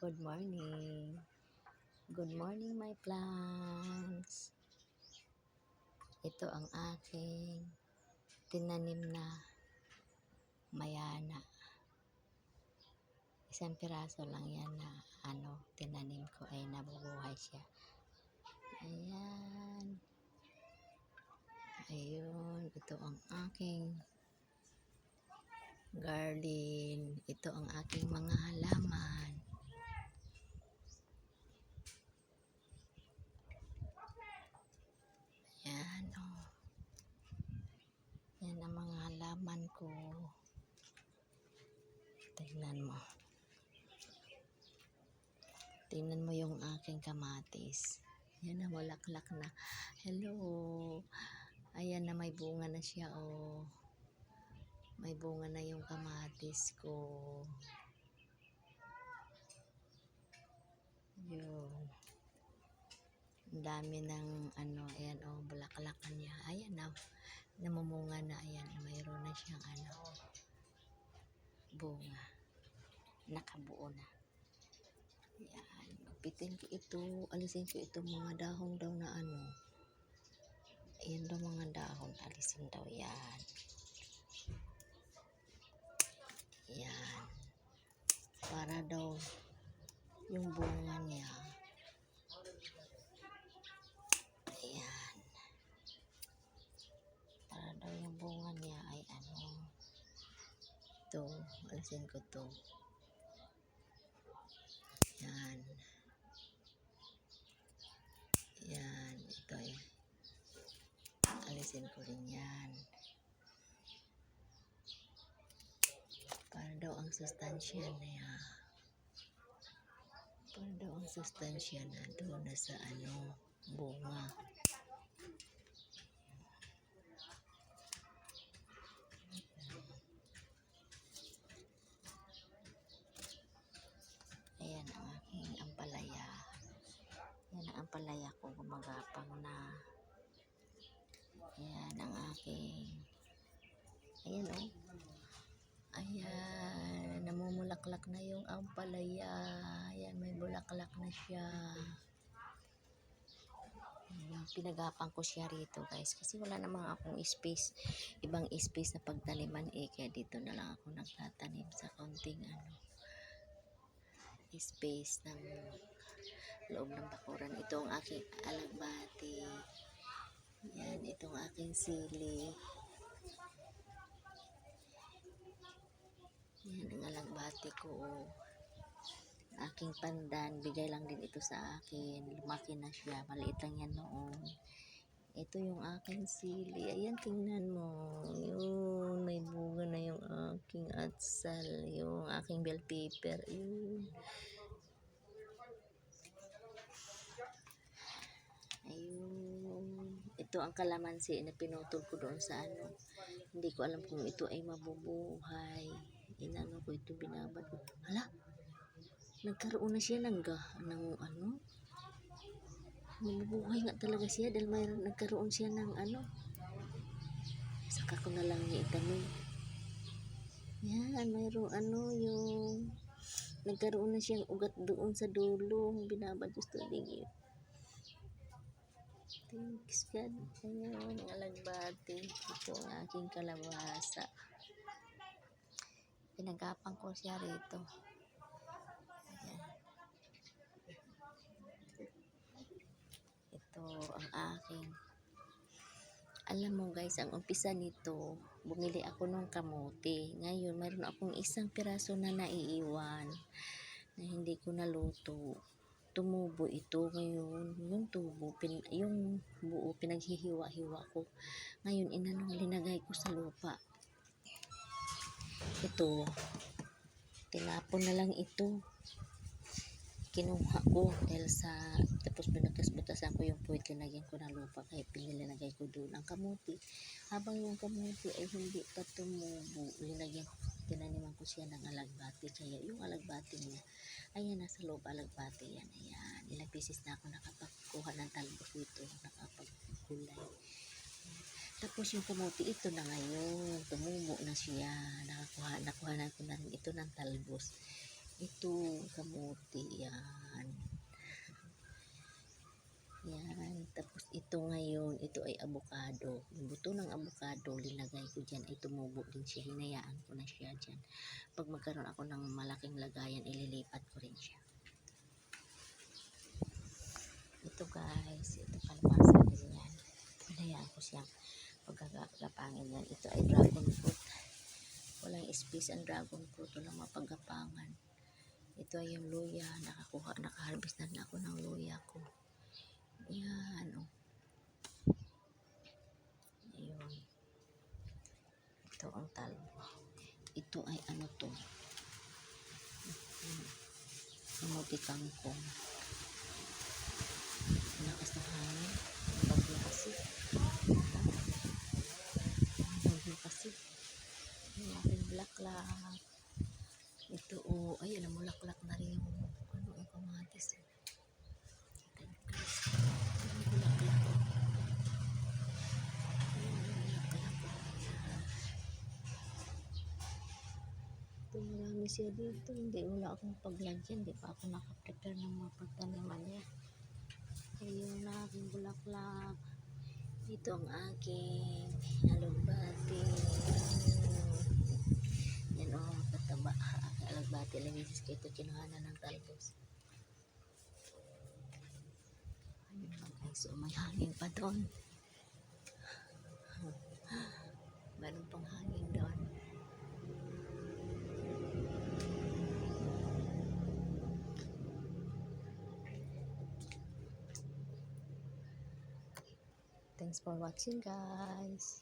Good morning. Good morning, my plants. Ito ang aking tinanim na mayana. Isang piraso lang yan na tinanim ko ay nabubuhay siya. Ayan. Ayun. Ito ang aking garden. Ito ang aking mga halaman. Ayan, oh. Yan ang mga halaman ko. Tingnan mo. Tingnan mo yung aking kamatis. Yan na, walaklak na. Hello. Ayan na, may bunga na siya, oh. May bunga na yung kamatis ko. Yun. Ang dami ng ayan, oh, bulaklakan niya. Ayan na, namumunga na. Ayan, mayroon na siyang bunga. Nakabuo na. Ayan, gupitin ko ito. Alisin ko ito mga dahon daw na ayan daw mga dahon. Alisin daw yan. Ayan. Para daw yung bunga niya. Ayan. Para daw yung bunga niya ay ito. Alisin ko ito. Ayan. Ayan. Ito eh. Alisin ko rin yan. Para daw ang sustansya niya. Para daw ang sustansya na doon na sa bunga. Ayan ang aking ampalaya. Ayan ang ampalaya ko, gumagapang na. Ayan ang aking. Ayan oh. Ayan, namumulaklak na yung ampalaya. Ayan, may bulaklak na siya. Ayan, pinagapang ko siya rito guys. Kasi wala namang akong space. Ibang space na pagtaniman kaya dito na lang ako nagtatanim sa kaunting space ng loob ng bakuran. Ito ang aking alagbati. Yan, itong aking sili. Yan ang alagbati ko. Aking pandan, bigay lang din ito sa akin. Lumaki na siya. Maliit lang yan noon. Ito yung aking sili. Ayan, tingnan mo. Yun, may bunga na yung aking atsal. Yung aking bell pepper. Yun. Ayun. Ito ang kalamansi na pinutol ko doon sa Hindi ko alam kung ito ay mabubuhay. Inano ko ito, binabad ko. Hala, nagkaroon na siya ng mabubuhay nga talaga siya dahil nagkaroon siya ng saka ko na lang niya itanong. Yan, mayroong yung nagkaroon na siyang ugat doon sa dulo. Binabad ko ito. Thanks God. Ayun, alagbati. Ito ang aking kalabasa. Pinagapang ko siya rito. Ayan. Ito ang aking. Alam mo guys, ang umpisa nito, bumili ako ng kamote. Ngayon, mayroon akong isang piraso na naiiwan na hindi ko naluto. Tumubo ito ngayon. Yung tubo, yung buo, pinaghihiwa-hiwa ko. Ngayon, linagay ko sa lupa. Ito, tinapon na lang ito. Kinuha ko dahil tapos binatas-butasan ko yung puwit, linagyan ko ng lupa, kaya pinilagay ko doon ang kamuti. Habang yung kamuti ay hindi pa tumubo, tinaniman ko siya ng alagbati, kaya yung alagbati niya, ayan, nasa loob alagbati yan, ayan. Ilang beses na ako nakapagkuha ng talbos dito, nakapagkulay. Tapos yung kamuti, ito na ngayon, tumubo na siya, nakuha na ko na rin ito ng talbos. Ito, kamuti. Yan. Yan. Tapos ito ngayon, ito ay avocado. Yung buto ng avocado, linagay ko dyan. Ay tumubo din siya. Hinayaan ko na siya dyan. Pag magkaroon ako ng malaking lagayan, ililipat ko rin siya. Ito guys, ito kalabasa din yan. Hinayaan ko siyang pagkakapangin yan. Ito ay dragon fruit. Walang space ang dragon fruit. Walang mapagapangan. Ito ay yung luya. Nakaharvest na ako ng luya ko. Yan, oh. Ayun. Ito ang talbo. Ito ay ano to? Kamuti kangkong. Lakas ng hangin. Bagyo kasi. Bagyo kasi. Yung aking bulaklak. Ito, oh. Ay, alam mo, laklak na rin yung ano, yung kamatis. Kita niyo guys. Yung bulaklak. Ito, marami siya dito. Hindi, wala akong paglagyan. Hindi pa ako nakaprepare ng mga pagtaniman niya. Ayun na aking bulaklak. Ito ang aking alugbati. Yan o, kataba. Alugbati. Lamisis ko ito. Kinuhanan ng talbos. Ayun lang guys. So, may hangin pa doon. Meron pang hangin doon. Thanks for watching guys.